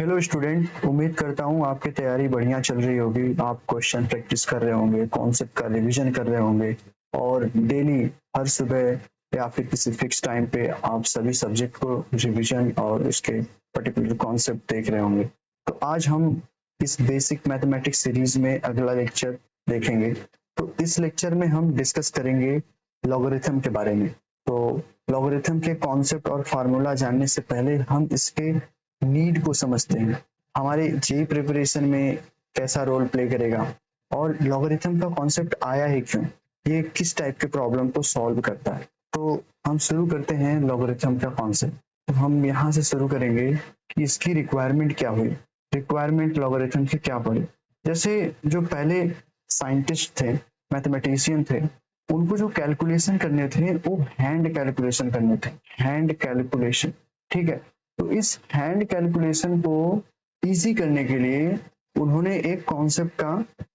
Hello student, उम्मीद करता हूँ आपकी तैयारी बढ़िया चल रही होगी। आप क्वेश्चन प्रैक्टिस कर रहे होंगे, कॉन्सेप्ट का रिवीजन कर रहे होंगे और डेली हर सुबह या फिर किसी फिक्स टाइम पे आप सभी सब्जेक्ट को रिवीजन और उसके पर्टिकुलर कॉन्सेप्ट देख रहे होंगे। तो आज हम इस बेसिक मैथमेटिक्स सीरीज में अगला लेक्चर देखेंगे। तो इस लेक्चर में हम डिस्कस करेंगे लॉगरिथम के बारे में। तो लॉगरिथम के कॉन्सेप्ट और फार्मूला जानने से पहले हम इसके नीड को समझते हैं, हमारे जेई प्रिपरेशन में कैसा रोल प्ले करेगा और लॉगरिथम का कॉन्सेप्ट आया है क्यों, ये किस टाइप के प्रॉब्लम को सॉल्व करता है। तो हम शुरू करते हैं लॉगरिथम का कॉन्सेप्ट। तो हम यहाँ से शुरू करेंगे कि इसकी रिक्वायरमेंट क्या हुई, रिक्वायरमेंट लॉगरिथम की क्या पड़ी। जैसे जो पहले साइंटिस्ट थे, मैथमेटिशियन थे, उनको जो कैलकुलेशन करने थे वो हैंड कैलकुलेशन करने थे, हैंड कैलकुलेशन। ठीक है, तो इस हैंड कैलकुलेशन को इजी करने के लिए उन्होंने एक कॉन्सेप्ट का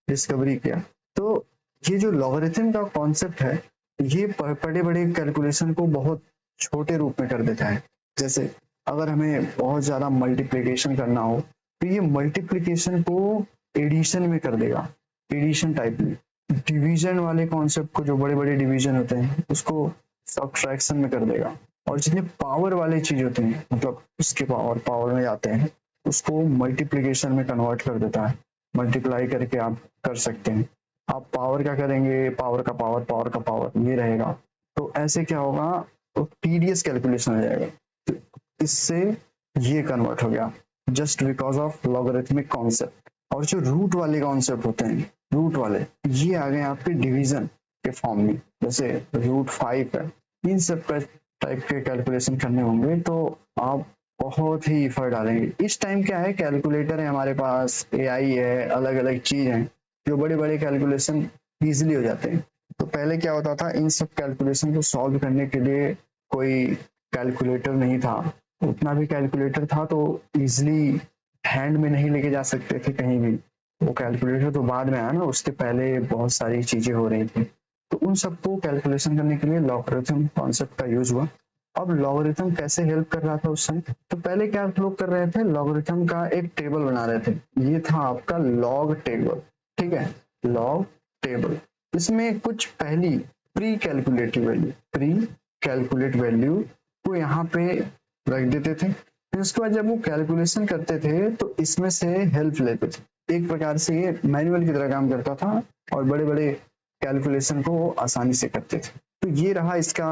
डिस्कवरी किया। तो ये जो लॉगरिथम का कॉन्सेप्ट है, ये बड़े बड़े कैलकुलेशन को बहुत छोटे रूप में कर देता है। जैसे अगर हमें बहुत ज्यादा मल्टीप्लिकेशन करना हो तो ये मल्टीप्लिकेशन को एडिशन में कर देगा, एडिशन टाइप में। डिवीजन वाले कॉन्सेप्ट को, जो बड़े बड़े डिवीजन होते हैं, उसको सब्ट्रैक्शन में कर देगा। और जितने पावर वाले चीज होते हैं, मतलब उसके पावर में जाते हैं, उसको मल्टीप्लिकेशन में कन्वर्ट कर देता है। मल्टीप्लाई करके आप कर सकते हैं। आप पावर क्या करेंगे, पावर का पावर, पावर का पावर ये रहेगा। तो ऐसे क्या होगा, तो टीडीएस कैलकुलेशन हो जाएगा। तो इससे ये कन्वर्ट हो गया just because of logarithmic concept. और जो रूट वाले कॉन्सेप्ट होते हैं, रूट वाले, ये आ गए आपके डिवीजन के फॉर्म में। जैसे √5 है, इन सब टाइप के कैलकुलेशन करने होंगे तो आप बहुत ही एफर्ट डालेंगे। इस टाइम क्या है, कैलकुलेटर है हमारे पास, एआई है, अलग अलग चीज है, जो बड़े बड़े कैलकुलेशन इजिली हो जाते हैं। तो पहले क्या होता था, इन सब कैलकुलेशन को सॉल्व करने के लिए कोई कैलकुलेटर नहीं था। उतना भी कैलकुलेटर था तो इजिली हैंड में नहीं लेके जा सकते थे कहीं भी। वो कैलकुलेटर तो बाद में आया ना, उसके पहले बहुत सारी चीजें हो रही थी। तो उन सबको कैलकुलेशन करने के लिए लॉगरिथम कॉन्सेप्ट का यूज हुआ। अब लॉगरिथम कैसे हेल्प कर रहा था उस समय, तो पहले क्या लोग कर रहे थे, लॉगरिथम का एक टेबल बना रहे थे। ये था आपका लॉग टेबल। ठीक है, लॉग टेबल। इसमें कुछ पहली pre calculative value, pre calculate value को यहाँ पे रख देते थे। फिर उसके बाद जब वो कैलकुलेशन करते थे तो इसमें से हेल्प लेते थे। एक प्रकार से ये मैनुअल की तरह काम करता था और बड़े बड़े कैलकुलेशन को आसानी से करते थे। तो ये रहा इसका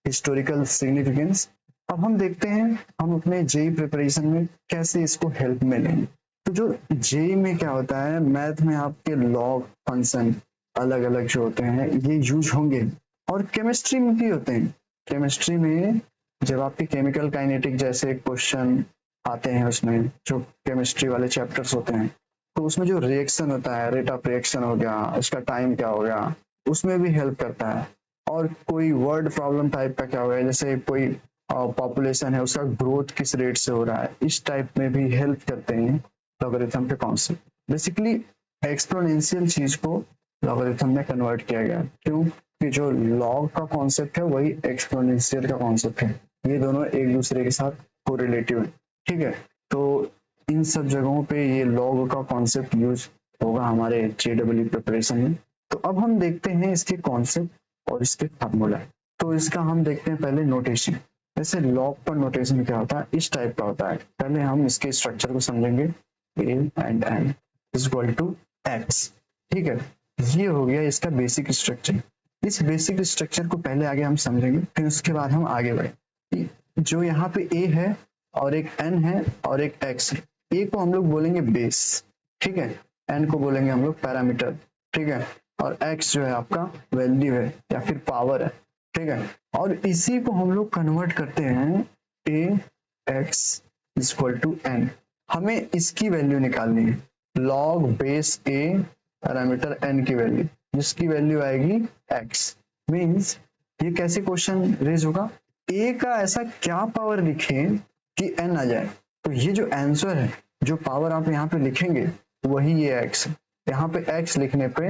हिस्टोरिकल सिग्निफिकेंस। अब हम देखते हैं हम अपने जेई प्रिपरेशन में कैसे इसको हेल्प में लेंगे। तो जो जेई में क्या होता है, मैथ में आपके लॉग फंक्शन अलग अलग जो होते हैं ये यूज होंगे, और केमिस्ट्री में भी होते हैं। केमिस्ट्री में जब आपके केमिकल काइनेटिक जैसे क्वेश्चन आते हैं, उसमें जो केमिस्ट्री वाले चैप्टर्स होते हैं, तो उसमें जो रिएक्शन होता है, रेट ऑफ रिएक्शन हो गया, उसका टाइम क्या हो गया, उसमें भी हेल्प करता है। और कोई वर्ड प्रॉब्लम टाइप का क्या हो गया, जैसे कोई पॉपुलेशन है, उसका ग्रोथ किस रेट से हो रहा है, इस टाइप में भी हेल्प करते हैं लॉगरिथम के कॉन्सेप्ट। बेसिकली एक्सपोनेंशियल चीज को लॉगरिथम में कन्वर्ट किया गया। क्यों कि जो लॉग का कॉन्सेप्ट है वही एक्सपोनेंशियल का कॉन्सेप्ट है, ये दोनों एक दूसरे के साथ कोरिलेटिव है। ठीक है, तो इन सब जगहों पे ये लॉग का कॉन्सेप्ट यूज होगा हमारे जेडब्ल्यू प्रिपरेशन में। तो अब हम देखते हैं इसके कॉन्सेप्ट और इसके फार्मूला। तो इसका हम देखते हैं पहले नोटेशन। जैसे लॉग पर नोटेशन क्या होता है, इस टाइप का होता है। पहले हम इसके स्ट्रक्चर को समझेंगे। a and n is equal to x। ठीक है, ये हो गया इसका बेसिक स्ट्रक्चर। इस बेसिक स्ट्रक्चर को पहले आगे हम समझेंगे, फिर उसके बाद हम आगे बढ़े। जो यहाँ पे a है और एक n है और एक x है। a को हम लोग बोलेंगे बेस, ठीक है, n को बोलेंगे हम लोग पैरामीटर, ठीक है, और x जो है आपका वैल्यू है या फिर पावर है। ठीक है, और इसी को हम लोग कन्वर्ट करते हैं ax is equal to n। हमें इसकी वैल्यू निकालनी है, log base a parameter n की वैल्यू, जिसकी वैल्यू आएगी x। मींस ये कैसे क्वेश्चन रेज होगा, a का ऐसा क्या पावर लिखें कि n आ जाए। तो ये जो आंसर है, जो पावर आप यहाँ पे लिखेंगे वही ये x है। यहाँ पे x लिखने पे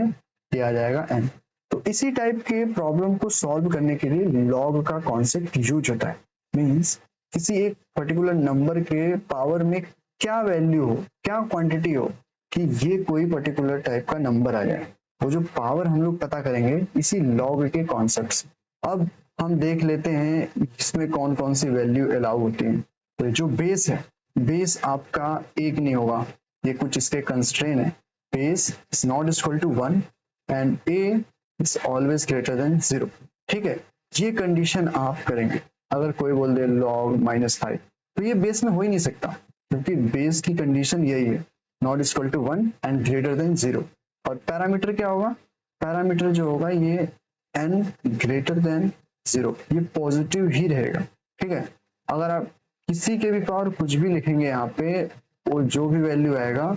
ये आ जाएगा n। तो इसी टाइप के प्रॉब्लम को सॉल्व करने के लिए लॉग का कॉन्सेप्ट यूज होता है। मींस किसी एक पर्टिकुलर नंबर के पावर में क्या वैल्यू हो, क्या क्वांटिटी हो कि ये कोई पर्टिकुलर टाइप का नंबर आ जाए। वो जो पावर हम लोग पता करेंगे इसी लॉग के कॉन्सेप्ट से। अब हम देख लेते हैं इसमें कौन कौन सी वैल्यू अलाउ होती है। तो जो बेस है, बेस आपका एक नहीं होगा, ये कुछ इसके कंस्ट्रेन है। Base is not equal to 1 and a is always greater than 0। ठीक है, ये कंडीशन आप करेंगे। अगर कोई बोल दे log -5 तो ये बेस में हो ही नहीं सकता, क्योंकि बेस की कंडीशन यही है, not equal to 1 and greater than 0। और पैरामीटर क्या होगा, पैरामीटर जो होगा ये n ग्रेटर देन 0, ये पॉजिटिव ही रहेगा। ठीक है, अगर आप किसी के भी पावर कुछ भी लिखेंगे यहाँ पे, वो जो भी वैल्यू आएगा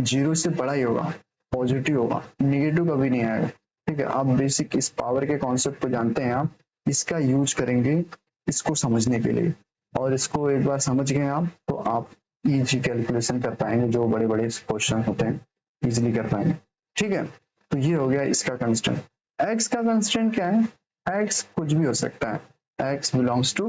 0 से बड़ा ही होगा, पॉजिटिव होगा, निगेटिव कभी नहीं आएगा। ठीक है, आप बेसिक इस पावर के कॉन्सेप्ट को जानते हैं, आप इसका यूज करेंगे इसको समझने के लिए। और इसको एक बार समझ गए आप तो आप इजी कैलकुलेशन कर पाएंगे, जो बड़े बड़े क्वेश्चन होते हैं इजीली कर पाएंगे। ठीक है, तो ये हो गया इसका कंस्टेंट। एक्स का कंस्टेंट क्या है, एक्स कुछ भी हो सकता है, x belongs to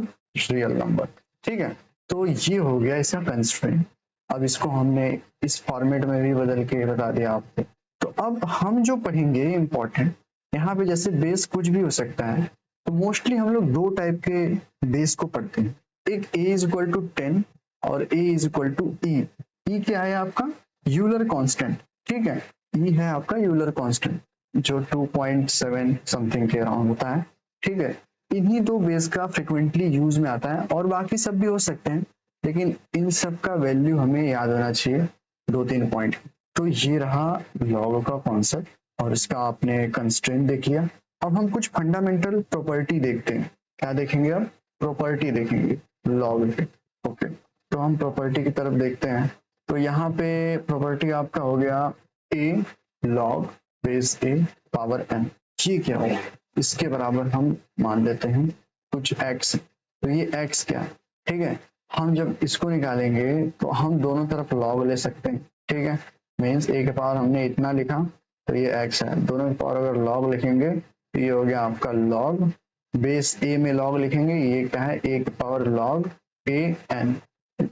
real number. ठीक है, तो ये हो गया इसका कंस्ट्रेंट। अब इसको हमने इस फॉर्मेट में भी बदल के बता दिया आपको। तो अब हम जो पढ़ेंगे इम्पोर्टेंट, यहाँ पे जैसे बेस कुछ भी हो सकता है, तो मोस्टली हम लोग दो टाइप के बेस को पढ़ते हैं। एक a इज इक्वल टू 10 और a is equal to e। e क्या है आपका, यूलर कांस्टेंट। ठीक है, e है आपका यूलर कांस्टेंट, जो 2.7 समथिंग के अराउंड होता है। ठीक है, इन्हीं दो बेस का फ्रिक्वेंटली यूज में आता है, और बाकी सब भी हो सकते हैं, लेकिन इन सब का वैल्यू हमें याद होना चाहिए, 2-3 पॉइंट। तो ये रहा लॉग का कॉन्सेप्ट और इसका आपने कंस्ट्रेंट देख लिया। अब हम कुछ फंडामेंटल प्रॉपर्टी देखते हैं। क्या देखेंगे, अब प्रॉपर्टी देखेंगे लॉग के। ओके, तो हम प्रॉपर्टी की तरफ देखते हैं। तो यहाँ पे प्रॉपर्टी आपका हो गया a log base a power n। ये क्या होगा, इसके बराबर हम मान लेते हैं कुछ x। तो ये x क्या है, ठीक है, हम जब इसको निकालेंगे तो हम दोनों तरफ log ले सकते हैं। ठीक है, मीन्स a के पावर हमने इतना लिखा तो ये x है, दोनों के पावर अगर log लिखेंगे तो ये हो गया आपका log बेस a में log लिखेंगे, ये क्या है a के पावर log a n।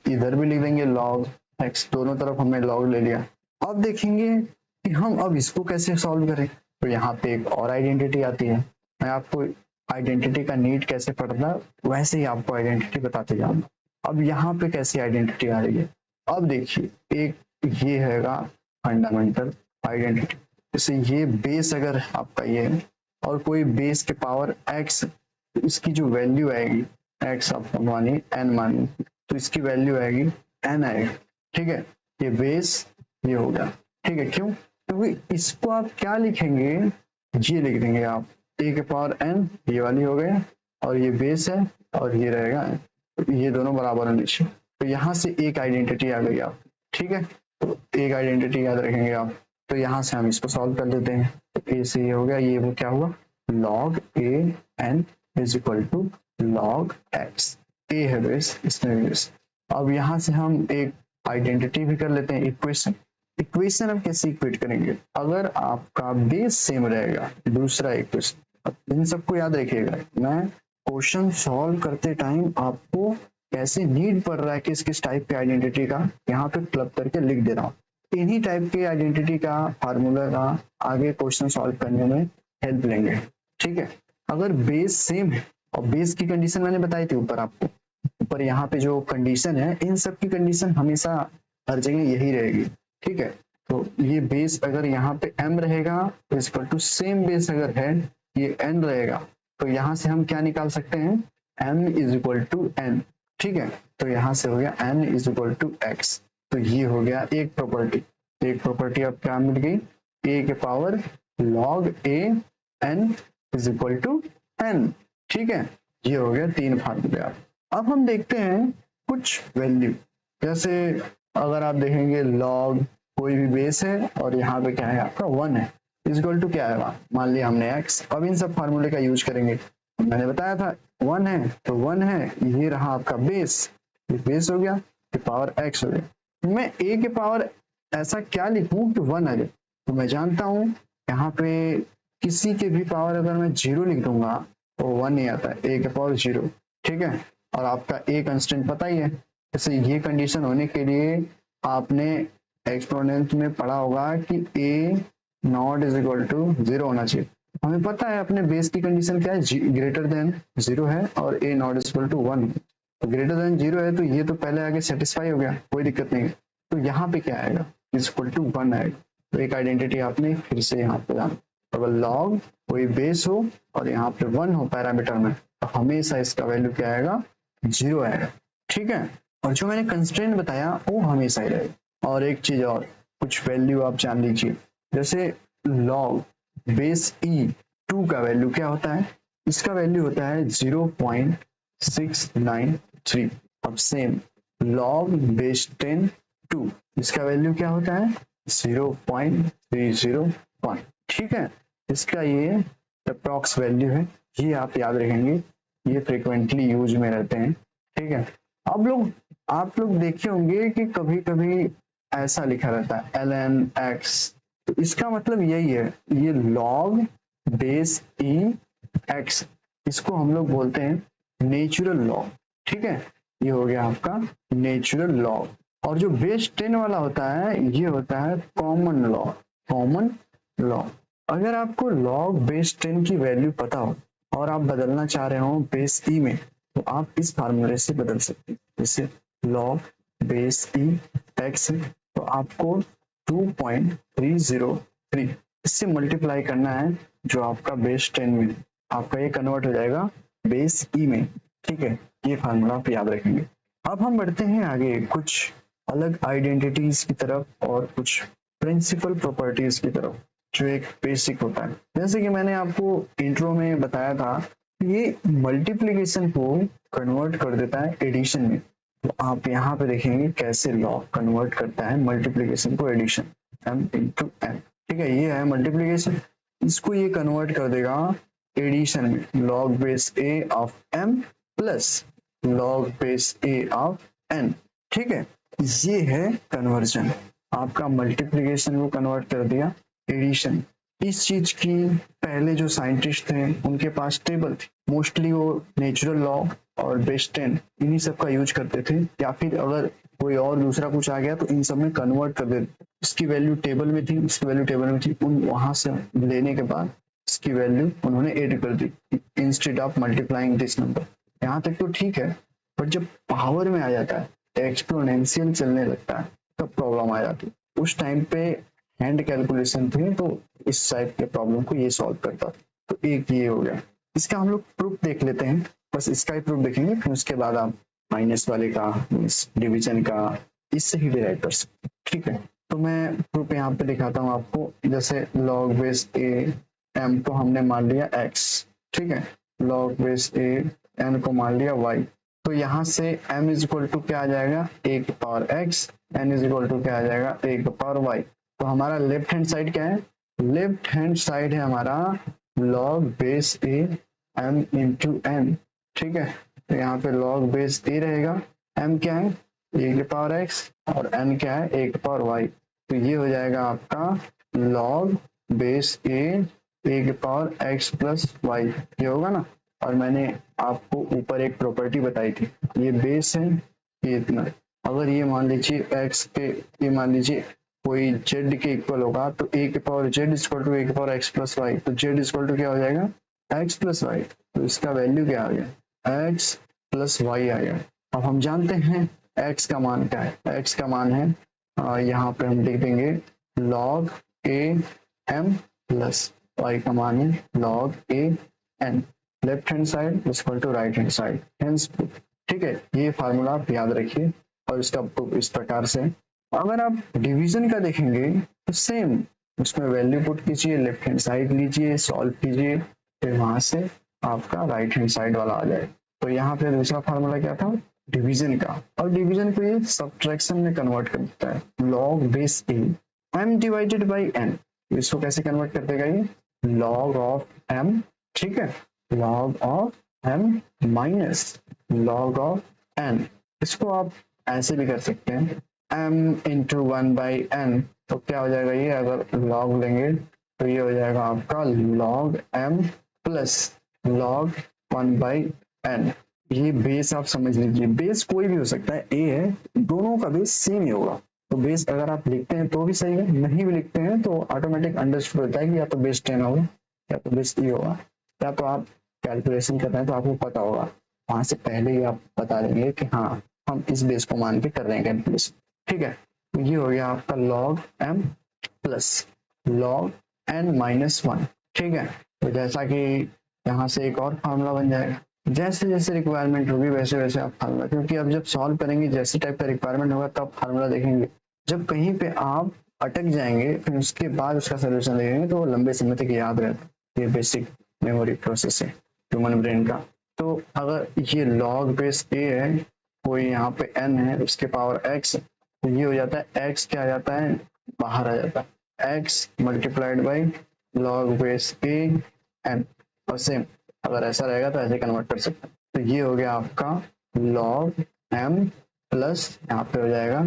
इधर भी लिख देंगे log x, दोनों तरफ हमने log ले लिया। अब देखेंगे कि हम अब इसको कैसे सॉल्व करें। तो यहाँ पे एक और आइडेंटिटी आती है, मैं आपको आइडेंटिटी का नीड कैसे पढ़ना वैसे ही आपको आइडेंटिटी बताते जाऊंगा। अब यहाँ पे कैसी आइडेंटिटी आ रही है, अब देखिए, एक ये हैगा फंडामेंटल आइडेंटिटी। जैसे ये बेस अगर आपका ये है और कोई बेस के पावर x, तो इसकी जो वैल्यू आएगी, x आपका मानिए n मानिए, तो इसकी वैल्यू आएगी n आएगी। ठीक है, ये बेस ये हो गया। ठीक है, क्यों, क्योंकि इसको आप क्या लिखेंगे, ये लिख देंगे आप a के पावर n, ये वाली हो गया, और ये बेस है और ये रहेगा n, तो ये दोनों बराबर होने चाहिए। तो यहाँ से एक आइडेंटिटी आ गई आप। ठीक है, तो एक आइडेंटिटी याद रखेंगे आप। तो यहाँ से हम इसको सॉल्व कर देते हैं। तो a से ये हो गया, ये वो क्या हुआ, log a n is equal to log x। a है बेस, इसमें बेस। अब यहाँ से हम एक आइडेंटिटी भी कर लेते हैं, इक्वेशन। इक्वेशन अब कैसे इक्वेट करेंगे, अगर आपका बेस सेम रहेगा, दूसरा इक्वेशन, इन सबको याद रखिएगा। मैं क्वेश्चन सॉल्व करते टाइम आपको कैसे नीड पड़ रहा है किस किस टाइप के आइडेंटिटी का, यहाँ पे क्लब करके लिख दे रहा हूँ। इन्हीं टाइप के आइडेंटिटी का फार्मूला का आगे क्वेश्चन सॉल्व करने में हेल्प लेंगे। ठीक है, अगर बेस सेम है, और बेस की कंडीशन मैंने बताई थी ऊपर आपको, ऊपर यहाँ पे जो कंडीशन है, इन सब की कंडीशन हमेशा हर जगह यही रहेगी। ठीक है, तो ये बेस अगर यहाँ पे m रहेगा तो इक्वल टू सेम बेस अगर है ये n रहेगा, तो यहाँ से हम क्या निकाल सकते हैं, m is equal to n। ठीक है, तो यहाँ से हो गया n is equal to x। तो ये हो गया एक प्रॉपर्टी। एक प्रॉपर्टी अब क्या मिल गई, a के power log a n is equal to n। ठीक है, ये हो गया 3 फार्मूले। अब हम देखते हैं कुछ वैल्यू, जैसे अगर आप देखेंगे log कोई भी बेस है और यहाँ पे क्या है आपका 1 है, इक्वल टू क्या है, मान लिया हमने x। अब इन सब फार्मूले का यूज करेंगे, मैंने बताया था 1 है तो 1 है, ये रहा आपका बेस, ये बेस हो गया, ये पावर x हो गया। मैं a के पावर ऐसा क्या लिखूं कि 1 आ जाए, तो मैं जानता हूँ यहाँ पे किसी के भी पावर अगर मैं 0 लिख दूंगा तो 1 नहीं आता है, a के पावर 0। ठीक है, और आपका a कंस्टेंट पता ही है, जैसे ये कंडीशन होने के लिए आपने एक्सपोनेंट में पढ़ा होगा कि a not is equal to 0 होना चाहिए। हमें पता है अपने बेस की कंडीशन क्या है, ग्रेटर देन 0 है और a not is equal to 1। तो ग्रेटर देन 0 है तो ये तो पहले आगे सेटिस्फाई हो गया, कोई दिक्कत नहीं है। तो यहाँ पे क्या आएगा, इज इक्वल टू 1 आएगा। तो एक आइडेंटिटी आपने फिर से यहाँ पे जाना, अगर लॉग कोई बेस हो और यहाँ पे 1 हो पैरामीटर में, तो हमेशा इसका वैल्यू क्या आएगा, 0 आएगा। ठीक है, और जो मैंने कंस्ट्रेंट बताया वो हमेशा ही रहेगा। और एक चीज और, कुछ वैल्यू आप जान लीजिए, जैसे लॉग बेस ई 2 का वैल्यू क्या होता है, इसका वैल्यू होता है 0.693। अब सेम लॉग बेस 10 2, इसका वैल्यू क्या होता है 0.301। ठीक है, इसका ये अप्रॉक्स वैल्यू है, ये आप याद रखेंगे, ये फ्रिक्वेंटली यूज में रहते हैं। ठीक है, आप लोग देखे होंगे कि कभी कभी ऐसा लिखा रहता है ln(x), तो इसका मतलब यही है, ये log बेस ई x, इसको हम लोग बोलते हैं नेचुरल लॉग। ठीक है, ये हो गया आपका नेचुरल लॉग। और जो बेस 10 वाला होता है ये होता है कॉमन लॉग, कॉमन लॉग। अगर आपको लॉग बेस 10 की वैल्यू पता हो और आप बदलना चाह रहे हो बेस ई में, तो आप इस फार्मूले से बदल सकते हैं। जैसे लॉग बेस ई एक्स, तो आपको 2.303 इससे मल्टीप्लाई करना है, जो आपका बेस 10 में आपका ये कन्वर्ट हो जाएगा बेस ई में। ठीक है, ये फार्मूला आप याद रखेंगे। अब हम बढ़ते हैं आगे कुछ अलग आइडेंटिटीज की तरफ और कुछ प्रिंसिपल प्रॉपर्टीज की तरफ, जो एक बेसिक होता है। जैसे कि मैंने आपको इंट्रो में बताया था, ये मल्टीप्लिकेशन को कन्वर्ट कर देता है एडिशन में। तो आप यहाँ पे देखेंगे कैसे लॉग कन्वर्ट करता है मल्टीप्लिकेशन को एडिशन, m इंटू n। ठीक है, ये है मल्टीप्लिकेशन, इसको ये कन्वर्ट कर देगा एडिशन में, log base a of m plus log base a of n। ठीक है, ये है कन्वर्जन, आपका मल्टीप्लिकेशन को कन्वर्ट कर दिया एडिशन। इस चीज की पहले जो साइंटिस्ट थे उनके पास टेबल थी, मोस्टली वो नेचुरल लॉ और बेस 10 इन्हीं सब का यूज करते थे, या फिर अगर कोई और दूसरा कुछ आ गया तो इन सब में कन्वर्ट कर देते। इसकी वैल्यू टेबल में थी, इसकी वैल्यू टेबल में थी, उन वहां से लेने के बाद इसकी वैल्यू उन्होंने ऐड कर दी instead of multiplying this number. यहाँ तक तो ठीक है, बट जब पावर में आ जाता है, एक्सपोनेंशियल चलने लगता है, तब प्रॉब्लम आ जाती है। उस टाइम पे हैंड कैलकुलेशन थे तो इस टाइप के प्रॉब्लम को ये सॉल्व करता था। तो एक ये हो गया, इसका हम लोग प्रूफ देख लेते हैं, बस इसका ही प्रूफ देखेंगे, फिर उसके बाद आप माइनस वाले का, डिवीजन का, इससे ही डिराइव कर सकते। ठीक है, तो मैं प्रूफ यहाँ पे दिखाता हूँ आपको। जैसे लॉग बेस ए एम को हमने मान लिया x, ठीक है, लॉग बेस ए एन को मान लिया y, तो यहाँ से m इज इक्वल टू क्या आ जाएगा, a की power x, n is equal to क्या आ जाएगा, a की पावर y। तो हमारा लेफ्ट हैंड साइड क्या है, लेफ्ट हैंड साइड है हमारा लॉग बेस ए m इंटू n। ठीक है, तो यहाँ पे लॉग बेस ए रहेगा, m क्या है a की पावर x और n क्या है a की पावर y। तो ये हो जाएगा आपका लॉग बेस a की पावर x प्लस y, ये होगा ना। और मैंने आपको ऊपर एक प्रॉपर्टी बताई थी, ये बेस है, ये इतना, अगर ये मान लीजिए x के, ये मान लीजिए कोई z के इक्वल होगा, तो a की power z equal to a की पावर x प्लस y, तो z इक्वल टू क्या हो जाएगा x प्लस y। तो इसका वैल्यू क्या आ गया, x प्लस y आ गया। अब हम जानते हैं x का मान क्या है, x का मान है यहाँ पे हम लिख देंगे log a m plus y का मान है log a n, left hand side equal to right hand side, hence proof. ठीक है, ये फार्मूला आप याद रखिए और इसका प्रूफ इस प्रकार से। अगर आप डिवीजन का देखेंगे तो सेम, उसमें वैल्यू पुट कीजिए, लेफ्ट हैंड साइड लीजिए, सॉल्व कीजिए, फिर वहां से आपका राइट हैंड साइड वाला आ जाए। तो यहाँ पे दूसरा फार्मूला क्या था, डिवीजन का, और डिवीजन को ये सब्ट्रैक्शन में कन्वर्ट कर देता है, log base A m divided by n। इसको कैसे कन्वर्ट कर देगा ये, लॉग ऑफ m, ठीक है, log of m minus log of n। इसको आप ऐसे भी कर सकते हैं m इंटू 1 बाई n, तो क्या हो जाएगा ये, अगर log लेंगे तो ये हो जाएगा आपका log m plus log 1 by n। ये बेस आप समझ लीजिए, बेस कोई भी हो सकता है, a है, दोनों का बेस सेम ही होगा, तो बेस अगर आप लिखते हैं तो भी सही है, नहीं भी लिखते हैं तो ऑटोमेटिक अंडरस्टूड होता है कि या तो बेस 10 होगा या तो बेस 3 होगा, या तो आप कैलकुलेशन कर रहे हैं तो आपको पता होगा, वहां से पहले ही आप बता देंगे कि हाँ हम इस बेस को मान के कर रहे हैं कैलकुलेशन। ठीक है, तो ये हो गया आपका log m plus log n minus 1। ठीक है, तो जैसा कि यहाँ से एक और फार्मूला बन जाएगा, जैसे जैसे रिक्वायरमेंट होगी वैसे वैसे आप फार्मूला, क्योंकि अब जब सॉल्व करेंगे जैसे टाइप का रिक्वायरमेंट होगा तब फार्मूला देखेंगे, जब कहीं पे आप अटक जाएंगे फिर उसके बाद उसका सोल्यूशन देखेंगे तो वो लंबे समय तक याद रहता है। ये बेसिक मेमोरी प्रोसेस है ह्यूमन ब्रेन का। तो अगर ये log बेस a है, कोई यहाँ पे n है, उसके पावर x, तो ये हो जाता है x क्या आ जाता है, बाहर आ जाता है x multiplied by log base a n। और सेम अगर ऐसा रहेगा तो ऐसे कन्वर्ट कर सकते हैं। तो ये हो गया आपका log m प्लस यहाँ पे हो जाएगा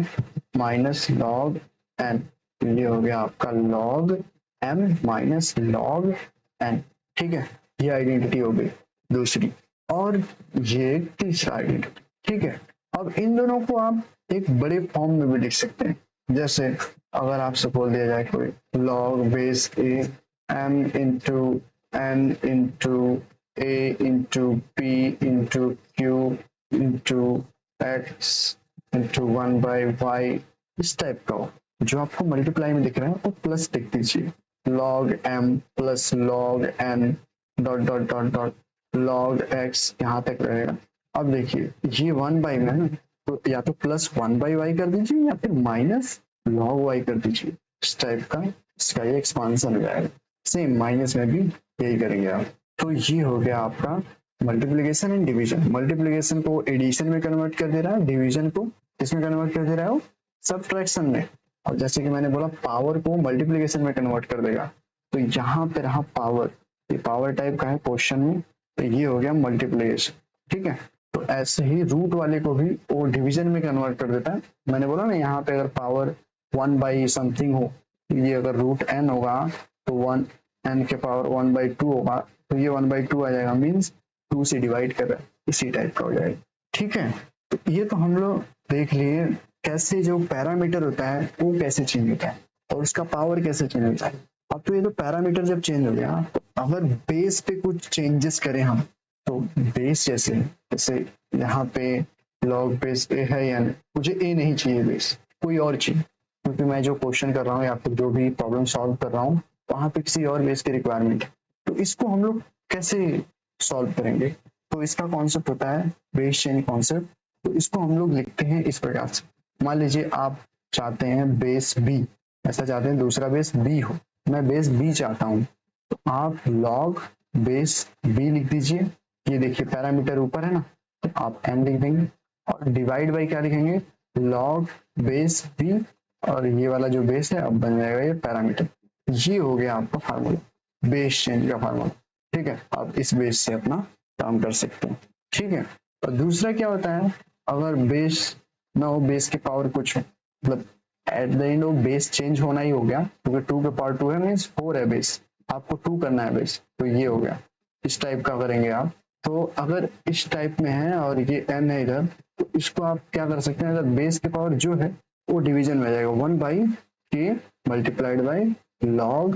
माइनस log n। तो ये हो गया आपका log m minus log n। ठीक है, ये आइडेंटिटी हो गई दूसरी, और ये तीसरा आइडेंटिटी। ठीक है, अब इन दोनों को आप एक बड़े फॉर्म में भी लिख सकते हैं, जैसे अगर आपसे बोल दिया जाए कोई log base a m into n into a into p into q into x into 1/y, इस टाइप का हो, जो आपको मल्टीप्लाई में दिख रहा है वो प्लस लिख दीजिए, log m plus log n dot dot dot dot log x यहाँ तक रहेगा। अब देखिए ये 1/y में है ना, तो या तो प्लस 1/y कर दीजिए या फिर माइनस log y कर दीजिए, इस टाइप का इसका ये एक्सपांशन हो जाएगा। सेम माइनस में भी यही करेंगे आप। तो ये हो गया आपका मल्टीप्लीकेशन एंड डिवीजन। मल्टीप्लीकेशन को एडिशन में कन्वर्ट कर दे रहा है, डिवीजन को किसमें कन्वर्ट कर दे रहा है, वो सबट्रैक्शन में। और जैसे कि मैंने बोला पावर को मल्टीप्लीकेशन में कन्वर्ट कर देगा, तो यहाँ पे रहा पावर, ये पावर टाइप का है क्वेश्चन में, तो ये हो गया मल्टीप्लीकेशन। ठीक है, तो ऐसे ही रूट वाले को भी वो डिवीजन में कन्वर्ट कर देता है। मैंने बोला ना यहाँ पे अगर पावर 1/, समथिंग हो, ये अगर रूट n होगा तो 1 n के पावर 1/2 होगा, तो ये 1/2 आ जाएगा, मीन्स 2 से डिवाइड कर रहा है, इसी टाइप का हो जाएगा। ठीक है, तो ये तो हम लोग देख लिए कैसे जो पैरामीटर होता है वो कैसे चेंज होता है और उसका पावर कैसे चेंज होता है। अब तो ये तो पैरामीटर जब चेंज हो गया, तो अगर बेस पे कुछ चेंजेस करें हम, तो बेस जैसे जैसे यहाँ पे log बेस a है या नहीं, मुझे a नहीं चाहिए बेस, कोई और चाहिए, क्योंकि मैं जो क्वेश्चन कर रहा हूँ या फिर जो भी प्रॉब्लम सॉल्व कर रहा हूँ वहां पे किसी और बेस की रिक्वायरमेंट है। तो इसको हम लोग कैसे सॉल्व करेंगे, तो इसका कॉन्सेप्ट होता है बेस चेंज कॉन्सेप्ट। तो इसको हम लोग लिखते हैं इस प्रकार से, मान लीजिए आप चाहते हैं बेस b, ऐसा चाहते हैं दूसरा बेस b हो, मैं बेस b चाहता हूँ, तो आप log बेस b लिख दीजिए। ये देखिए पैरामीटर ऊपर है ना, तो आप n लिख देंगे और डिवाइड बाई क्या लिखेंगे, log बेस b, और ये वाला जो बेस है अब बन जाएगा ये पैरामीटर। ये हो गया आपका फार्मूला, बेस चेंज का फार्मूला। ठीक है, आप इस बेस से अपना काम कर सकते हैं। ठीक है, और दूसरा क्या होता है, अगर बेस ना हो, बेस की पावर कुछ हो, मतलब एट द एंड वो बेस चेंज होना ही हो गया, क्योंकि 2 के पावर 2 है, मीन्स 4 है बेस, आपको 2 करना है बेस, तो ये हो गया, इस टाइप का करेंगे आप। तो अगर इस टाइप में है और ये n है इधर, तो इसको आप क्या कर सकते हैं, अगर बेस की पावर जो है वो डिवीजन में आ जाएगा, 1/k multiplied by log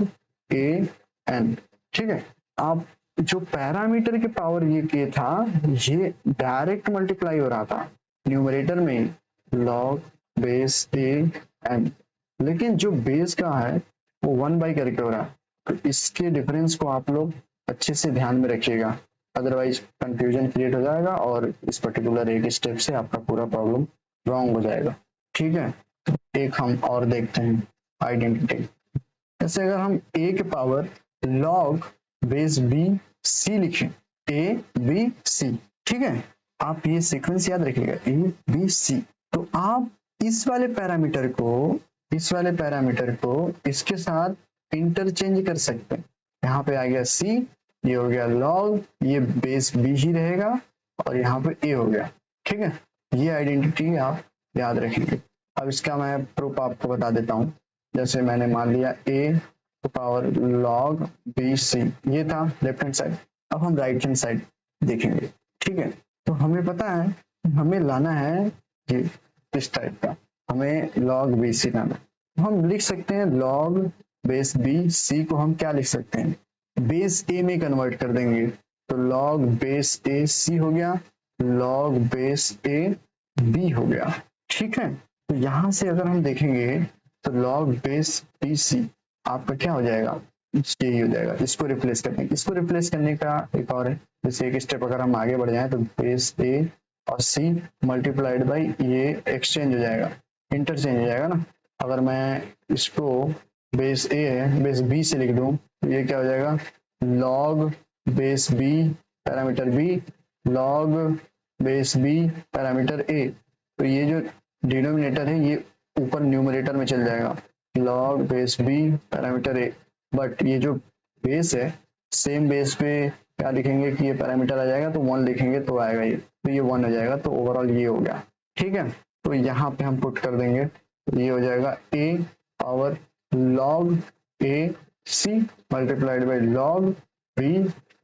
a n। ठीक है, आप जो पैरामीटर के पावर ये k था, ये डायरेक्ट मल्टीप्लाई हो रहा था न्यूमरेटर में log बेस a n, लेकिन जो बेस का है वो 1/, करके हो रहा है। तो इसके डिफरेंस को आप लोग अच्छे से ध्यान में रखिएगा, अदरवाइज कंफ्यूजन क्रिएट हो जाएगा और इस पर्टिकुलर एक स्टेप से आपका पूरा प्रॉब्लम रॉन्ग हो जाएगा। ठीक है, तो एक हम और देखते हैं आइडेंटिटी। जैसे अगर हम a के power log base b c लिखें, a b c, ठीक है, आप ये सीक्वेंस याद रखिएगा a b c, तो आप इस वाले पैरामीटर को इसके साथ इंटरचेंज कर सकते हैं। यहाँ पे आ गया c, ये हो गया log, ये बेस b ही रहेगा और यहाँ पे a हो गया। ठीक है, ये आइडेंटिटी आप याद रखेंगे। अब इसका मैं प्रूफ आपको बता देता हूँ। जैसे मैंने मान लिया a तो पावर log bc, ये था लेफ्ट हैंड साइड। अब हम राइट हैंड साइड देखेंगे। ठीक है, तो हमें पता है हमें लाना है ये इस टाइप का, हमें log BC लाना है। हम लिख सकते हैं log बेस बी, सी को हम क्या लिख सकते हैं, बेस ए में कन्वर्ट कर देंगे, तो log बेस ए सी हो गया, log बेस ए बी हो गया। ठीक है, तो यहां से अगर हम देखेंगे तो log बेस बी सी आपका क्या हो जाएगा, यही हो जाएगा। इसको रिप्लेस करने का एक और है, जैसे एक स्टेप अगर हम आगे बढ़ जाएं तो बेस ए और सी मल्टीप्लाइड बाई ये एक्सचेंज हो जाएगा, इंटरचेंज हो जाएगा ना। अगर मैं इसको बेस ए है बेस बी से लिख दूं तो ये क्या हो जाएगा, log base B parameter B log base B parameter A. तो ये जो डिनोमिनेटर है ये ऊपर न्यूमरेटर में चल जाएगा, log base B parameter A. But ये जो बेस है सेम बेस पे क्या लिखेंगे कि ये पैरामीटर आ जाएगा तो 1 लिखेंगे तो आएगा ये, तो ये 1 हो जाएगा। तो ओवरऑल ये हो गया। ठीक है, तो यहाँ पे हम पुट कर देंगे, तो ये हो जाएगा a power log a c multiplied by log b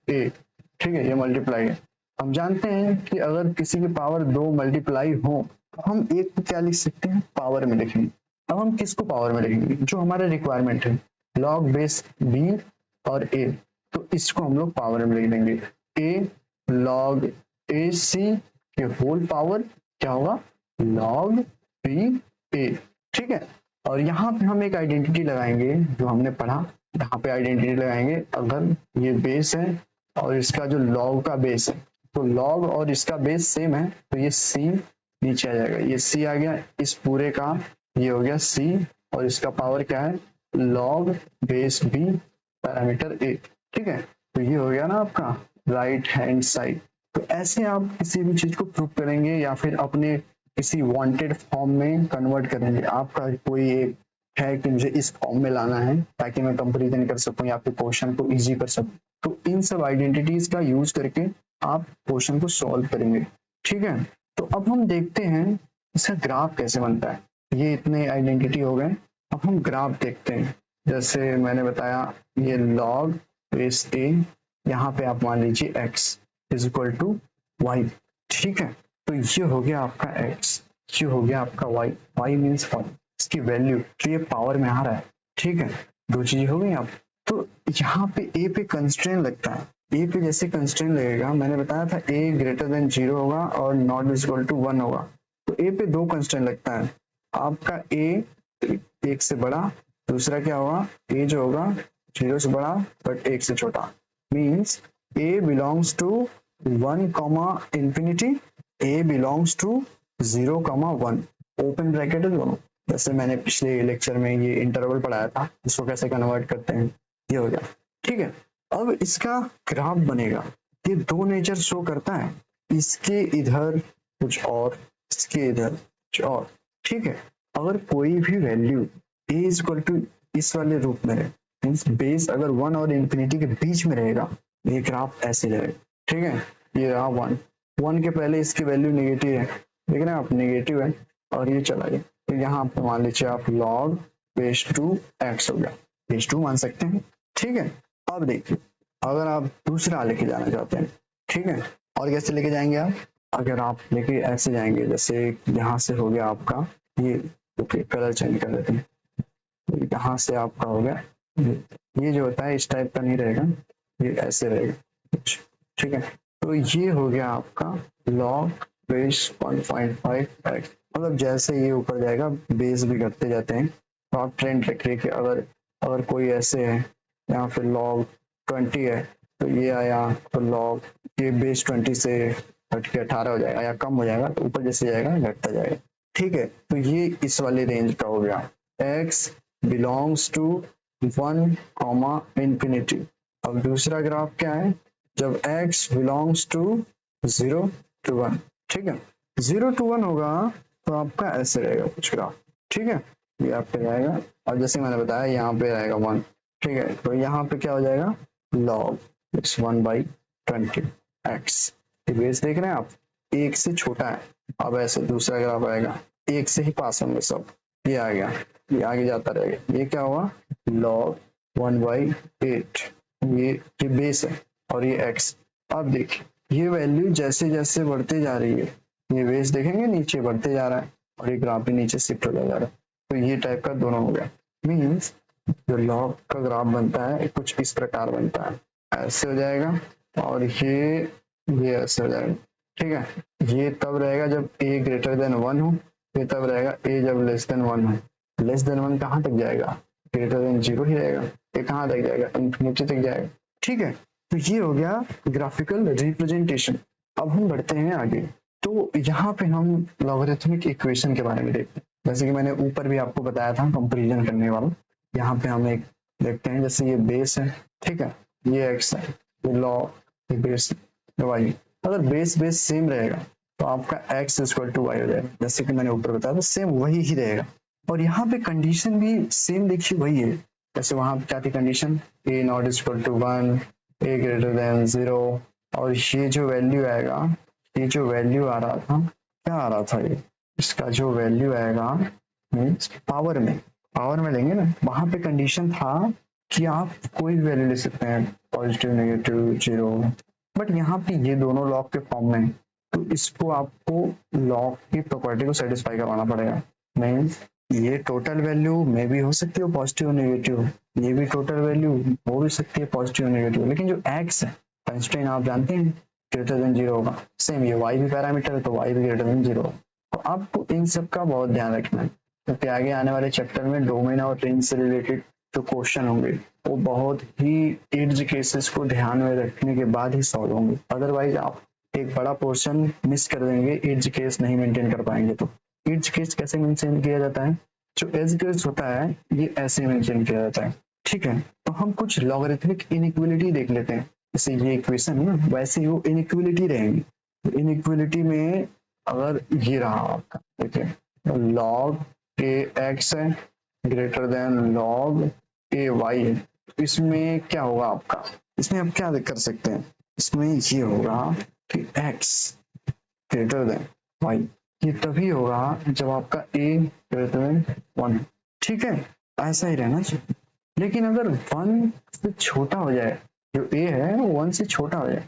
a। ठीक है, ये मल्टीप्लाई है। हम जानते हैं कि अगर किसी की पावर 2 मल्टीप्लाई हो तो हम एक को क्या लिख सकते हैं, पावर में लिखेंगे। अब हम किसको पावर में लिखेंगे, जो हमारा रिक्वायरमेंट है log बेस b और a, तो इसको हम लोग पावर में लिख देंगे, a log a c के होल पावर क्या होगा, log b a। ठीक है, और यहाँ पे हम एक आइडेंटिटी लगाएंगे जो हमने पढ़ा, यहाँ पे आइडेंटिटी लगाएंगे, अगर ये बेस है और इसका जो log का बेस है तो log और इसका बेस सेम है तो ये c नीचे आ जाएगा, ये c आ गया, इस पूरे का ये हो गया c और इसका पावर क्या है log base b parameter a। ठीक है, तो ये हो गया ना आपका राइट हैंड साइड। तो ऐसे आप किसी भी चीज को प्रूव करेंगे या फिर अपने किसी वांटेड फॉर्म में कन्वर्ट करेंगे। आपका कोई एक है कि मुझे इस फॉर्म में लाना है ताकि मैं कंपैरिजन कर सकूं या फिर क्वेश्चन को इजी कर सकूं, तो इन सब आइडेंटिटीज का यूज करके आप क्वेश्चन को सॉल्व करेंगे। ठीक है, तो अब हम देखते हैं इसका ग्राफ कैसे बनता है। ये इतने आइडेंटिटी हो गए, अब हम ग्राफ देखते हैं। जैसे मैंने बताया ये log बेस a, यहाँ पे आप मान लीजिए x is equal to Y. ठीक है, तो ये हो गया आपका x, ये हो गया आपका y, y मीन्स 1, इसकी वैल्यू तो ये पावर में आ रहा है। ठीक है, दो चीजें हो गई आप। तो यहाँ पे a पे कंस्ट्रेंट लगता है, a पे जैसे कंस्ट्रेंट लगेगा मैंने बताया था a ग्रेटर देन 0 होगा और नॉट इज इक्वल टू 1 होगा, तो a पे दो कंस्ट्रेंट लगता है आपका, a 1 से बड़ा, दूसरा क्या होगा a जो होगा 0 से बड़ा बट 1 से छोटा, means a belongs to 1 comma infinity, a belongs to 0 comma 1, open bracket है दोनों। जैसे मैंने पिछले लेक्चर में ये इंटरवल पढ़ाया था, इसको कैसे कन्वर्ट करते हैं, ये हो गया। ठीक है, अब इसका ग्राफ बनेगा, ये दो नेचर शो करता है, इसके इधर कुछ और, इसके इधर कुछ और। ठीक है, अगर कोई भी value a is equal to इस वाले रूप में रहे, मीन्स बेस अगर 1 और इंफिनिटी के बीच में रहेगा, ये ग्राफ ऐसे जाएगा। ठीक है, ये रहा 1, 1 के पहले इसकी वैल्यू नेगेटिव है, देख रहे हैं आप नेगेटिव है और ये चला गया, तो यहाँ पे मान लीजिए आप log बेस 2 x हो गया, बेस 2 मान सकते हैं। ठीक है, अब देखिए अगर आप दूसरा लेके जाना चाहते हैं, ठीक है, और कैसे लेके जाएंगे आप, अगर आप लेके ऐसे जाएंगे, जैसे यहाँ से हो गया आपका ये, ओके कलर चेंज कर देते हैं, तो यहाँ से आपका हो गया ये जो होता है इस टाइप का नहीं रहेगा, ये ऐसे रहेगा। ठीक है, तो ये हो गया आपका log बेस 1.5x, मतलब जैसे ये ऊपर जाएगा बेस भी घटते जाते हैं, तो आप ट्रेंड रखिए कि अगर कोई ऐसे है यहाँ पे log 20 है तो ये आया तो log ये बेस 20 से घट के 18 हो जाएगा या कम हो जाएगा, तो ऊपर जैसे जाएगा घटता जाएगा। ठीक है, तो ये इस वाले रेंज का हो गया, x belongs to 1 comma infinity. अब दूसरा ग्राफ क्या है, जब x बिलोंग्स टू 0 to 1। ठीक है, 0 to 1 होगा तो आपका ऐसे रहेगा कुछ ग्राफ। ठीक है, ये आपका जाएगा और जैसे मैंने बताया यहाँ पे आएगा 1। ठीक है, तो यहाँ पे क्या हो जाएगा log 1/20 x, ये बेस देख रहे हैं आप, 1 से छोटा है। अब ऐसे दूसरा ग्राफ आएगा, 1 से ही पास होंगे सब, ये आ गया, ये आगे जाता रहेगा, ये क्या हुआ log 1/8, ये बेस है और ये x। अब देखिए ये वैल्यू जैसे जैसे बढ़ते जा रही है, ये बेस देखेंगे नीचे बढ़ते जा रहा है, और ये ग्राफ भी नीचे शिफ्ट हो जाएगा। तो ये टाइप का दोनों हो गया। मीन्स जो लॉग का ग्राफ बनता है कुछ इस प्रकार बनता है, ऐसे हो जाएगा, और ये ऐसे हो जाएगा। ठीक है, ये तब रहेगा जब a ग्रेटर देन 1 हो, ये तब रहेगा a जब लेस देन 1 हो। लेस देन 1 कहाँ तक जाएगा, ग्रेटर देन 0 ही रहेगा। ये कहाँ तक जाएगा, इंफिनिटी तक जाएगा। ठीक है, तो ये हो गया ग्राफिकल रिप्रेजेंटेशन। अब हम बढ़ते हैं आगे। तो यहाँ पे हम लॉगरिथमिक इक्वेशन के बारे में देखते हैं। जैसे कि मैंने ऊपर भी आपको बताया था कंपैरिजन करने वाला। यहाँ पे हम एक देखते हैं, जैसे ये बेस है, ठीक है, ये एक्स है, ये लॉग, ये बेस, वाई। अगर बेस बेस सेम रहेगा तो आपका एक्स इक्वल टू वाई हो जाएगा, जैसे कि मैंने ऊपर बताया था, सेम वही ही रहेगा। और यहाँ पे कंडीशन भी सेम देखिए वही है। जैसे वहां पे क्या थी condition, A not equal to 1, A greater than 0, और ये जो वैल्यू आएगा, ये जो वैल्यू आ रहा था, क्या आ रहा था, ये इसका जो वैल्यू आएगा मीन्स पावर में लेंगे ना। वहां पे कंडीशन था कि आप कोई भी वैल्यू ले सकते हैं, पॉजिटिव, नेगेटिव, जीरो। बट यहाँ पे ये दोनों लॉग के फॉर्म में, तो इसको आपको लॉग की प्रॉपर्टी को सेटिस्फाई करवाना पड़ेगा। मीन्स ये टोटल वैल्यू में भी हो सकती है पॉजिटिव नेगेटिव, ये भी टोटल वैल्यू हो भी सकती है पॉजिटिव नेगेटिव, लेकिन जो एक्स है कंस्ट्रेंट आप जानते हैं ग्रेटर देन 0 होगा। सेम ये वाई भी पैरामीटर है तो वाई भी ग्रेटर देन 0। तो आपको इन सब का बहुत ध्यान रखना है, क्योंकि आगे आने वाले चैप्टर में डोमेन और रेंज से रिलेटेड जो क्वेश्चन होंगे वो बहुत ही एड्ज केसेस को ध्यान में रखने के बाद ही सॉल्व होंगे। अदरवाइज आप एक बड़ा पोर्शन मिस कर देंगे, एड्ज केस नहीं मेंटेन कर पाएंगे। तो एड्ज केस कैसे मेंटेन किया जाता है, जो एज केस होता है ये ऐसे मेंटेन किया जाता है। ठीक है, तो हम कुछ लॉगरिथमिक इनइक्वालिटी देख लेते हैं। जैसे ये इक्वेशन है ना, वैसे ही वो इनइक्वालिटी रहेंगी। तो इनइक्वालिटी में अगर ये रहा आपका, देखिए लॉग ए एक्स है ग्रेटर देन लॉग ए वाई है, तो इसमें क्या होगा आपका, इसमें आप क्या कर सकते हैं, इसमें ये होगा कि x ग्रेटर देन y, ये तभी होगा जब आपका a ग्रेटर देन 1। ठीक है, ऐसा ही रहना चाहिए। लेकिन अगर 1 से छोटा हो जाए, जो a है वो 1 से छोटा हो जाए,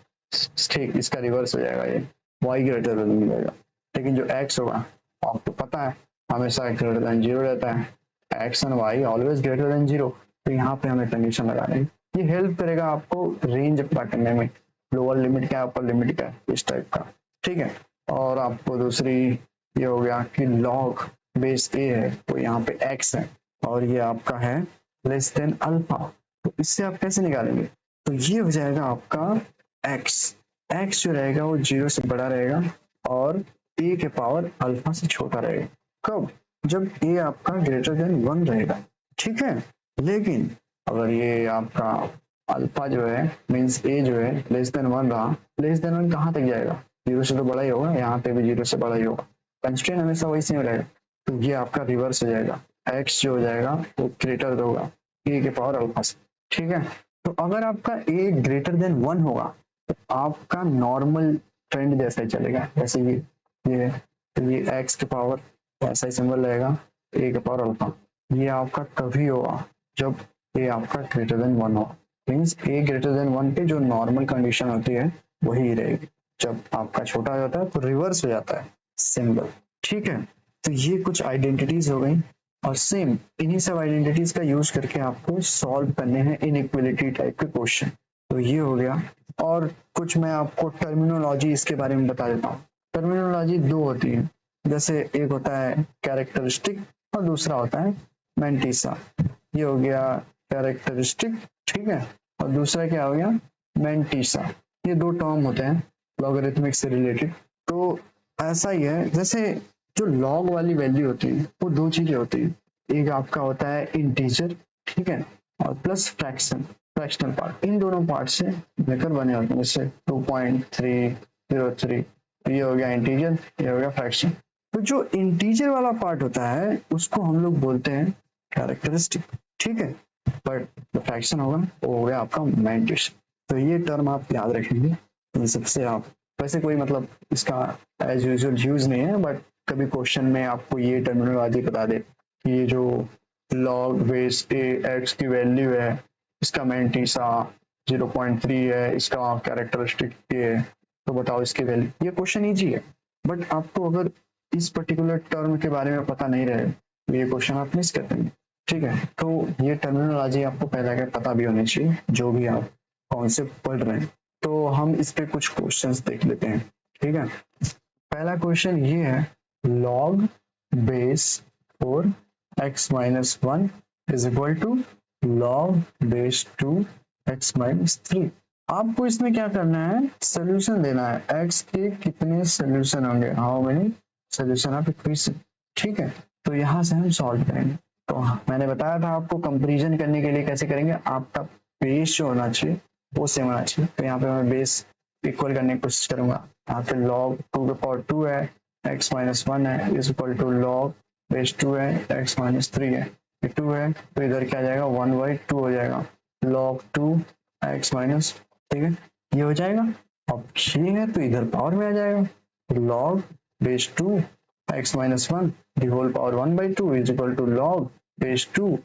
ठीक, इसका रिवर्स हो जाएगा, ये y ग्रेटर देन हो जाएगा। लेकिन जो x होगा, आपको पता है हमेशा ग्रेटर देन 0 रहता है, x and y always greater than 0। तो यहाँ पे हमें कंडीशन लगा रहे हैं, ये हेल्प करेगा आपको रेंज पता करने में, लोअर लिमिट क्या है अपर लिमिट क्या है, इस टाइप का। ठीक है, और आपको दूसरी ये हो गया कि लॉग बेस ए है तो यहाँ पे x है, और ये आपका है लेस देन अल्फा। तो इससे आप कैसे निकालेंगे, तो ये हो जाएगा आपका x जो रहेगा वो 0 से बड़ा रहेगा और a के पावर अल्फा से छोटा रहेगा। कब, जब a आपका ग्रेटर देन 1 रहेगा। ठीक है, लेकिन अगर ये आपका अल्फा जो है मीन्स a जो है लेस देन 1 रहा, लेस देन 1 कहाँ तक जाएगा, 0 से तो बड़ा ही होगा, यहाँ पे भी 0 से बड़ा ही होगा, कंस्ट्रेंट हमेशा वही सेम रहेगा। तो ये आपका रिवर्स हो जाएगा, x जो हो जाएगा वो ग्रेटर होगा a के पावर अल्फा से। ठीक है, तो अगर आपका a ग्रेटर देन 1 होगा तो आपका नॉर्मल ट्रेंड जैसा ही चलेगा, जैसे ये तो ये x के पावर ऐसा ही सिंबल रहेगा a के पावर अल्फा। ये आपका तभी होगा जब a आपका ग्रेटर देन 1 हो, मीन्स a ग्रेटर देन 1 पे जो नॉर्मल कंडीशन होती है वही रहेगी। जब आपका छोटा हो जाता है तो रिवर्स हो जाता है सिंबल। ठीक है, तो ये कुछ आइडेंटिटीज हो गई, और सेम इन्हीं सब आइडेंटिटीज का यूज करके आपको सॉल्व करने हैं इनइक्वालिटी टाइप के क्वेश्चन। तो ये हो गया, और कुछ मैं आपको टर्मिनोलॉजी इसके बारे में बता देता हूँ। टर्मिनोलॉजी दो होती है, जैसे एक होता है कैरेक्टरिस्टिक और दूसरा होता है मैंटिसा। ये हो गया कैरेक्टरिस्टिक, ठीक है, और दूसरा क्या हो गया मैंटिसा। ये दो टर्म होते हैं लॉगरिथमिक से रिलेटेड। तो ऐसा ही है, जैसे जो लॉग वाली वैल्यू होती है वो दो चीजें होती है, एक आपका होता है इंटीजर, ठीक है, और प्लस फ्रैक्शनल पार्ट। इन दोनों पार्ट से मिलकर बने होते हैं, जैसे 2.303, ये हो गया इंटीजर, ये हो गया फ्रैक्शन। तो जो इंटीजर वाला पार्ट होता है उसको हम लोग बोलते हैं कैरेक्टरिस्टिक, ठीक है, बट जो फ्रैक्शन होगा वो हो गया आपका मैंटिस। तो ये टर्म आप याद रखेंगे, इन सबसे आप, वैसे कोई मतलब इसका एज यूजुअल यूज नहीं है, बट कभी क्वेश्चन में आपको ये टर्मिनोलॉजी बता दे कि ये जो लॉग बेस ए एक्स की वैल्यू है इसका मैंटिसा 0.3 है, इसका कैरेक्टरिस्टिक ये है, तो बताओ इसकी वैल्यू। ये क्वेश्चन इजी है, बट आपको अगर इस पर्टिकुलर टर्म के बारे में पता नहीं रहे तो ये क्वेश्चन आप मिस कर देंगे। ठीक है, तो ये टर्मिनोलॉजी आपको पहले आगे पता भी होनी चाहिए जो भी आप कॉन्सेप्ट पढ़ रहे हैं। तो हम इस पे कुछ क्वेश्चंस देख लेते हैं। ठीक है, पहला क्वेश्चन ये है, log base 4 x minus 1 is equal to log base 2 x minus 3। आपको इसमें क्या करना है, सोल्यूशन देना है। x के कितने सोल्यूशन होंगे, how many solution of equation. ठीक है, तो यहाँ से हम सॉल्व करेंगे। तो मैंने बताया था आपको कंपैरिजन करने के लिए कैसे करेंगे, आपका बेस जो होना चाहिए वो सेम होना चाहिए। तो यहाँ पे मैं बेस इक्वल करने की कोशिश करूंगा। यहाँ पे log 2 के पावर 2 है, x माइनस 1 है, is equal to log base 2 है, x माइनस 3 है, ये 2 है तो इधर क्या आ जाएगा 1/2 हो जाएगा, log 2 x माइनस, ठीक है ये हो जाएगा। अब ये है तो इधर पावर में आ जाएगा, log base 2 x minus 1 the whole power 1/2 is equal to log base 2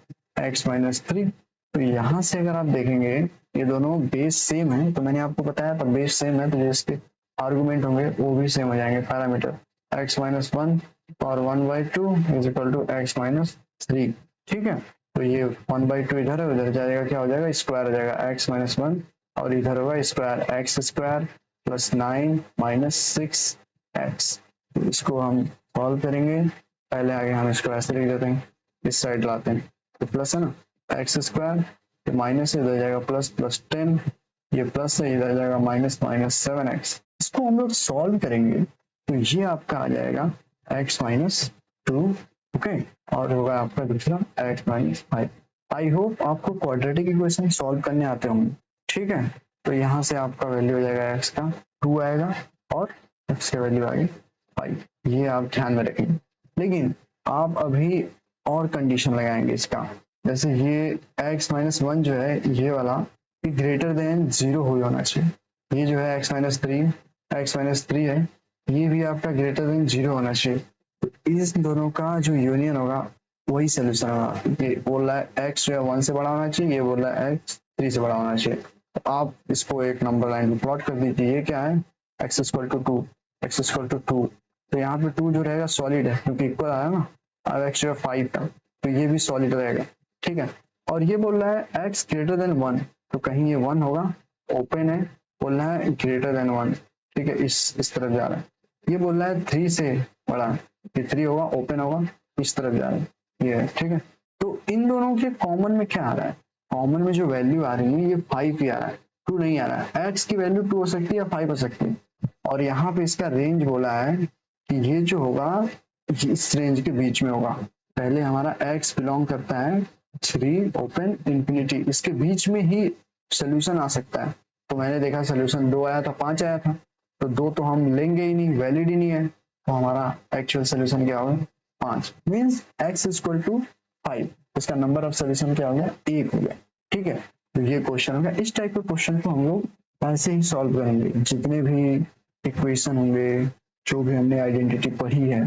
x minus 3। तो यहाँ से अगर आप देखेंगे ये दोनों बेस सेम है, तो मैंने आपको बताया था बेस सेम है तो जिसके आर्गुमेंट होंगे वो भी सेम हो जाएंगे। पैरामीटर x माइनस 1 और 1/2 is equal to x minus 3। ठीक है, तो ये 1/2 इधर है, उधर जाएगा क्या हो जाएगा स्क्वायर हो जाएगा x माइनस 1 और इधर होगा square x square plus 9 minus 6x। तो इसको हम सॉल्व करेंगे, पहले आगे हम इसको ऐसे लिख देते हैं, इस साइड लाते हैं तो प्लस है ना, एक्स स्क्वायर तो माइनस इधर जाएगा प्लस प्लस 10, ये प्लस है इधर जाएगा माइनस माइनस 7x। इसको हम लोग सॉल्व करेंगे तो ये आपका आ जाएगा x माइनस 2, ओके, और होगा आपका दूसरा x माइनस 5। आई होप आपको क्वाड्रेटिक इक्वेशन सॉल्व करने आते होंगे। ठीक है, तो यहाँ से आपका वैल्यू हो जाएगा x का 2 आएगा और x का वैल्यू आ गई 5, ये आप ध्यान में रखेंगे। लेकिन आप अभी और कंडीशन लगाएंगे इसका, जैसे ये x माइनस 1 जो है ये वाला ग्रेटर देन 0 हो होना चाहिए, ये जो है x माइनस 3 है ये भी आपका ग्रेटर देन 0 होना चाहिए। तो इस दोनों का जो यूनियन होगा वही सोल्यूशन होगा। ये बोल रहा है x जो है 1 से बड़ा होना चाहिए, ये बोल रहा है x 3 से बड़ा होना चाहिए। तो आप इसको एक नंबर लाइन में प्लॉट कर दीजिए, ये क्या है x equal to 2, x equal to 2, तो यहाँ पे 2 जो रहेगा सॉलिड है क्योंकि इक्वल आया ना, अब x जो है 5 का तो ये भी सॉलिड रहेगा। ठीक है, और ये बोल रहा है x ग्रेटर देन 1, तो कहीं ये 1 होगा, ओपन है, बोल रहा है ग्रेटर देन 1। ठीक है, इस तरफ जा रहा है। ये बोल रहा है 3 से बड़ा, ये 3 होगा, ओपन होगा, इस तरफ जा रहा है, ये है। ठीक है, तो इन दोनों के कॉमन में क्या आ रहा है, कॉमन में जो वैल्यू आ रही है ये 5 ही आ रहा है, 2 नहीं आ रहा है। x की वैल्यू 2 हो सकती है या 5 हो सकती है, और यहाँ पे इसका रेंज बोला है कि ये जो होगा इस रेंज के बीच में होगा। पहले हमारा x बिलोंग करता है 3 ओपन इंफिनिटी, इसके बीच में ही सोल्यूशन आ सकता है। तो मैंने देखा सोल्यूशन 2 आया था, 5 आया था, तो 2 तो हम लेंगे ही नहीं, वैलिड ही नहीं है, तो हमारा एक्चुअल सोल्यूशन क्या होगा 5, मीन्स x इक्वल टू 5, इसका नंबर ऑफ सोल्यूशन क्या हो गया 1 हो गया। ठीक है, तो ये क्वेश्चन हो गया। इस टाइप के क्वेश्चन को हम लोग ऐसे ही सॉल्व करेंगे, जितने भी इक्वेशन होंगे, जो भी हमने आइडेंटिटी पढ़ी है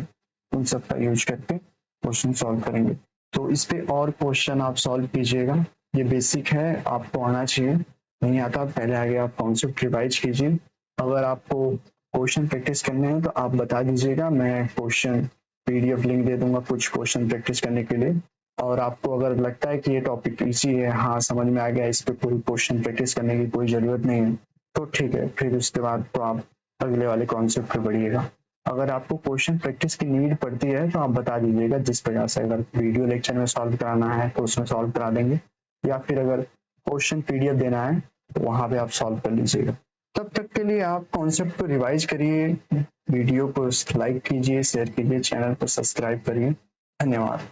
उन सब का यूज करके क्वेश्चन सॉल्व करेंगे। तो इस पे और क्वेश्चन आप सॉल्व कीजिएगा, ये बेसिक है, आपको आना चाहिए, नहीं आता पहले आगे आप कॉन्सेप्ट रिवाइज कीजिए। अगर आपको क्वेश्चन प्रैक्टिस करने हैं तो आप बता दीजिएगा, मैं क्वेश्चन PDF लिंक दे दूंगा कुछ क्वेश्चन प्रैक्टिस करने के लिए। और आपको अगर लगता है कि ये टॉपिक इजी है, हाँ समझ में आ गया, इस पे कोई क्वेश्चन प्रैक्टिस करने की कोई जरूरत नहीं है, तो ठीक है, फिर उसके बाद तो आप अगले वाले कॉन्सेप्ट पे बढ़िएगा। अगर आपको क्वेश्चन प्रैक्टिस की नीड पड़ती है तो आप बता दीजिएगा, जिस प्रकार से अगर वीडियो लेक्चर में सॉल्व कराना है तो उसमें सॉल्व करा देंगे, या फिर अगर क्वेश्चन PDF देना है तो वहां पे आप सॉल्व कर लीजिएगा। तब तक के लिए आप कॉन्सेप्ट को रिवाइज करिए, वीडियो को लाइक कीजिए, शेयर कीजिए, चैनल को सब्सक्राइब करिए। धन्यवाद।